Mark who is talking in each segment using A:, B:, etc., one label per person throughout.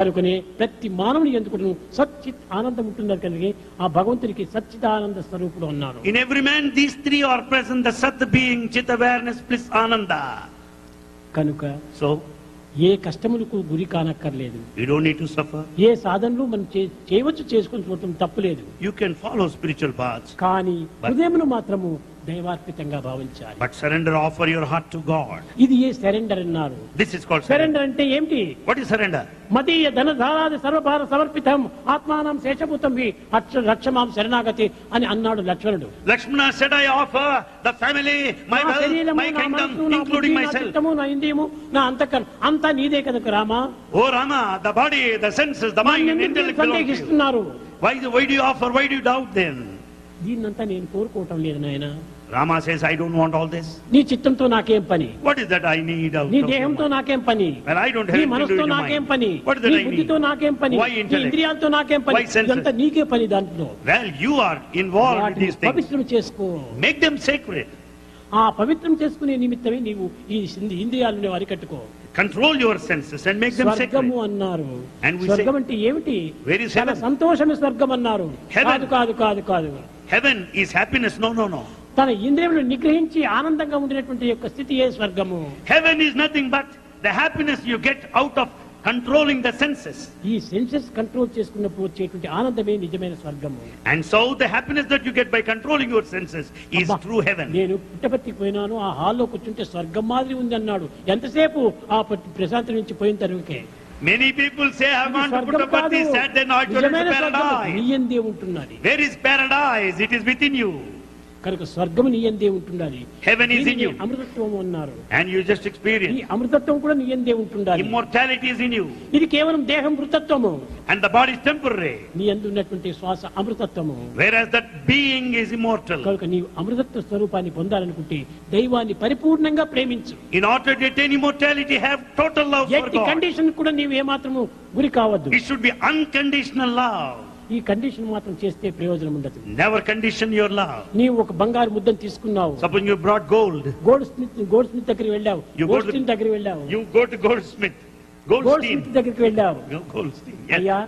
A: కనుకనే ప్రతి మానవుని ఎందుకు సచ్చిత్ ఆనందం ఉంటున్నారు కనుక ఆ భగవంతునికి సచ్చిదానంద స్వరూపుడు అన్నారు.
B: In every man these three are present: the Sat being, Chit awareness, bliss, Ananda.
A: కనుక
B: So
A: ఏ కష్టములకు గురి కానక్కర్లేదు.
B: you don't need to suffer.
A: ఏ సాధనలు మనం చేయవచ్చు, చేసుకొని చూడటం తప్పులేదు.
B: You can follow spiritual paths,
A: కానీ హృదయమును మాత్రము దైవార్పితంగా భావించాలి.
B: but surrender, offer your heart to God.
A: ఇది ఏ సరెండర్ అన్నారు.
B: This is called
A: surrender
B: surrender.
A: అంటే ఏమిటి?
B: What is surrender?
A: మదీయ ధనధారాది సర్వభార సమర్పితం ఆత్మానం శేషభూతం రక్షమాం శరణాగతి అని అన్నాడు లక్ష్మణుడు.
B: Lakshmana said, I offer the family, my
A: నా
B: wealth,
A: శరీరము,
B: my
A: నా
B: kingdom,
A: మనస్సు, నా
B: including
A: బుద్ధి, నా
B: myself.
A: చిత్తము, నా ఇంద్రియము, నా అంతఃకరణం అంతా నీదే కనుక Rama.
B: Oh Rama, the body, the senses, the mind,
A: నన్ను ఎందుకు
B: intellect belong to you.
A: సందేహిస్తున్నారు?
B: Why do you offer? Why do you doubt then?
A: దీన్నంతా నేను కోరుకోవటం లేదు నాయన.
B: Rama says, I don't want all this.
A: నీ చిత్తంతో నాకేం పని?
B: What is that I need out
A: నీ
B: of your
A: దేహంతో
B: mind?
A: నాకేం పని?
B: Well, I don't have
A: నీ
B: anything to do
A: మనసుతో
B: with your
A: నాకేం
B: mind.
A: పని?
B: What is that
A: నీ
B: I need?
A: బుద్ధితో నాకేం పని?
B: Why
A: నీ
B: intellect?
A: ఇంద్రియాలతో నాకేం పని?
B: Why senses?
A: ఇదంతా నీకే పని. దాంట్లో
B: Well, you are involved with
A: వాటిని
B: these things.
A: పవిత్రం చేసుకో.
B: Make them sacred.
A: ఆ పవిత్రం చేసుకునే నిమిత్తమే నీవు ఈ ఇంద్రియాలను అరికట్టుకో.
B: Control your senses and make them
A: స్వర్గము
B: sacred.
A: అన్నారు.
B: And we
A: స్వర్గం
B: say,
A: అంటే ఏమిటి?
B: where is
A: చాలా
B: heaven?
A: సంతోషమే స్వర్గం అన్నారు.
B: Heaven.
A: కాదు కాదు కాదు కాదు.
B: Heaven is happiness. No, no, no.
A: తన ఇంద్రియములను నిగ్రహించి ఆనందంగా ఉండినటువంటి యొక్క స్థితియే స్వర్గము.
B: Heaven is nothing but the happiness you get out of controlling the senses.
A: ఈ సెన్సెస్ కంట్రోల్ చేసుకున్నప్పుడు వచ్చేటువంటి ఆనందమే నిజమైన స్వర్గము.
B: And so the happiness that you get by controlling your senses is
A: అబ్బా,
B: true heaven.
A: నేను పుట్టపర్తికి పోయినాను, ఆ హాల్లో కూర్చుంటే స్వర్గం మాదిరి ఉంది అన్నాడు. ఎంతసేపు ఆ ప్రశాంతి నుంచి పోయిన తరువకే.
B: Many people say, I want to put up at this, said then I told
A: నిజమైన
B: you
A: స్వర్గము
B: paradise.
A: నీయందే ఉంటున్నది.
B: Where is paradise? It is within you.
A: కనుక స్వర్గము నీయందే ఉంటున్నది.
B: Heaven is in you.
A: అమృతత్వం అన్నారు.
B: And you just
A: ఈ
B: experience.
A: అమృతత్వం కూడా నీయందే ఉంటుండాలి.
B: Immortality is in you.
A: ఇది కేవలం దేహం మృతత్వము.
B: And the body is temporary.
A: నీ యందు ఉన్నటువంటి శ్వాస అమృతత్వము.
B: Whereas that being is immortal.
A: కనుక నీవు అమృతత్వ స్వరూపాన్ని పొందాలనుకుంటే దైవాన్ని పరిపూర్ణంగా ప్రేమించు.
B: In order to attain immortality, have total love for
A: ఎట్టి
B: God.
A: కండిషన్ కూడా నీవు ఏమాత్రము గురి కావద్దు.
B: It should be unconditional love.
A: ఈ కండిషన్ మాత్రం చేస్తే ప్రయోజనం ఉండదు.
B: Never condition your love.
A: నీవు ఒక బంగారు ముద్దను తీసుకున్నావు.
B: Suppose you brought gold.
A: Gold Smith దగ్గరికి వెళ్ళావు.
B: You go
A: gold
B: to-
A: Smith దగ్గరికి వెళ్ళావు.
B: You go to goldsmith.
A: Gold
B: Goldstein.
A: Smith దగ్గరికి వెళ్ళావు.
B: You Goldstein. Yes.
A: అయ్యా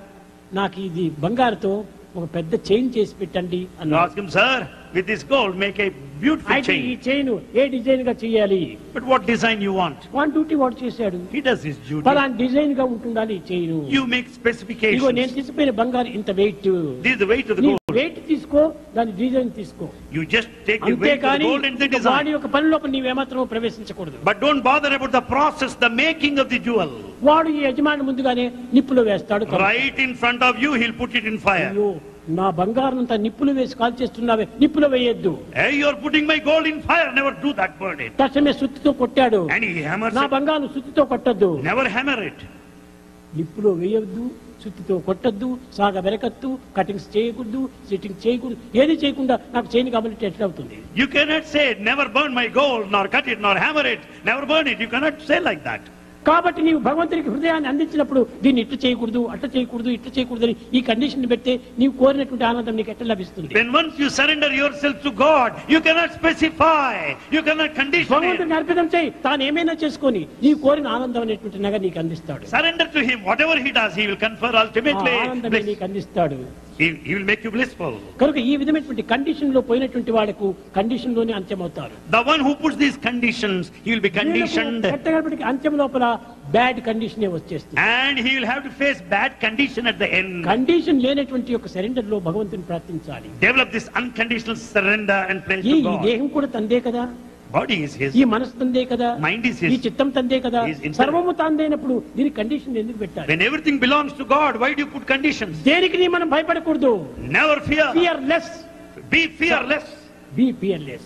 A: నాకు ఇది బంగారుతో ఒక పెద్ద చైన్ చేసి పెట్టండి
B: You
A: అన్నాడు.
B: ask him, sir, with this gold, make a beautiful
A: అయితే ఈ
B: chain.
A: చైన్ ఏ డిజైన్ గా చేయాలి?
B: But what design you want?
A: వాన్ డ్యూటీ వాడు చేశాడు.
B: He does his duty.
A: ఫలానా డిజైన్ గా ఉంటుండాలి ఈ చైన్.
B: You make
A: ఇగో నేను
B: specifications.
A: తీసుకుపోయిన బంగారు ఇంత weight.
B: This is the weight of the
A: నీ
B: gold.
A: వెయిట్ తీసుకో, దాని డిజైన్ తీసుకో.
B: You just take the weight of the
A: అంతేకాని
B: gold and the
A: వాడి
B: design.
A: యొక్క పని లోపల నీవేమాత్రం ప్రవేశించకూడదు.
B: But don't bother about the process, the making of the jewel.
A: వాడు ఈ యజమాని ముందుగానే నిప్పులో వేస్తాడు.
B: Right in front of you, he'll put it in fire.
A: అయ్యో నా బంగారం అంతా నిప్పులు వేసి కాల్ చేస్తున్నావే, నిప్పులో వేయొద్దు.
B: Hey, you're putting my gold in fire. Never do that, burn it.
A: తక్షణమే సుత్తితో కొట్టాడు.
B: And he hammers
A: నా
B: it.
A: బంగారం సుత్తితో కొట్టద్దు.
B: Never hammer it.
A: నిప్పులో వేయొద్దు, సుత్తితో కొట్టద్దు, సాగ వెరకద్దు, కటింగ్స్ చేయకూడదు, సిట్టింగ్ చేయకూడదు, ఏది చేయకుండా నాకు చేయని కాబట్టి ఎట్లా అవుతుంది?
B: You cannot say, never burn my gold, nor cut it, nor hammer it. Never burn it. You cannot say like that.
A: కాబట్టి నీవు భగవంతునికి హృదయాన్ని అందించినప్పుడు దీన్ని ఇట్లా చేయకూడదు, అట్లా చేయకూడదు, ఇట్లా చేయకూడదు అని ఈ కండిషన్ పెడితే నీవు కోరినటువంటి ఆనందం నీకు ఎట్లా లభిస్తుంది?
B: Then once you surrender yourself to God, you cannot specify. You cannot condition it.
A: భగవంతునికి అర్పితం చేయి, తాను ఏమైనా చేసుకొని నీవు కోరిన ఆనందం అనేటువంటి నగ నీకు అందిస్తాడు.
B: Surrender to Him. Whatever He does, He will confer
A: ఆ
B: ultimately
A: ఆనందమే
B: bliss.
A: నీకు అందిస్తాడు.
B: He will make you blissful.
A: కనుక ఈ విధమైనటువంటి కండిషన్ లో పోయినటువంటి వాళ్లకు కండిషన్ లోనే అంత్యమవుతారు.
B: The one who puts these conditions, he will be conditioned.
A: కట్టగడపటికి అంత్యం లోపల బ్యాడ్ కండిషన్ వచ్చేస్తుంది.
B: And he will have to face bad condition at the end.
A: Condition లేనటువంటి యొక్క సరెండర్ లో భగవంతుని ప్రార్థించాలి.
B: Develop this unconditional surrender and praise
A: ఈ
B: to God.
A: దేహం కూడా తందే కదా,
B: Body is His.
A: ఈ మనసు తందే కదా,
B: Mind is
A: ఈ
B: His.
A: చిత్తం తందే కదా,
B: His intellect.
A: సర్వము తందైనప్పుడు దీని కండిషన్ ఎందుకు పెట్టాలి?
B: When everything belongs to God, why do you put conditions?
A: దేనికి మనం భయపడకూడదు.
B: Never fear.
A: Fearless,
B: Be fearless.
A: Be fearless.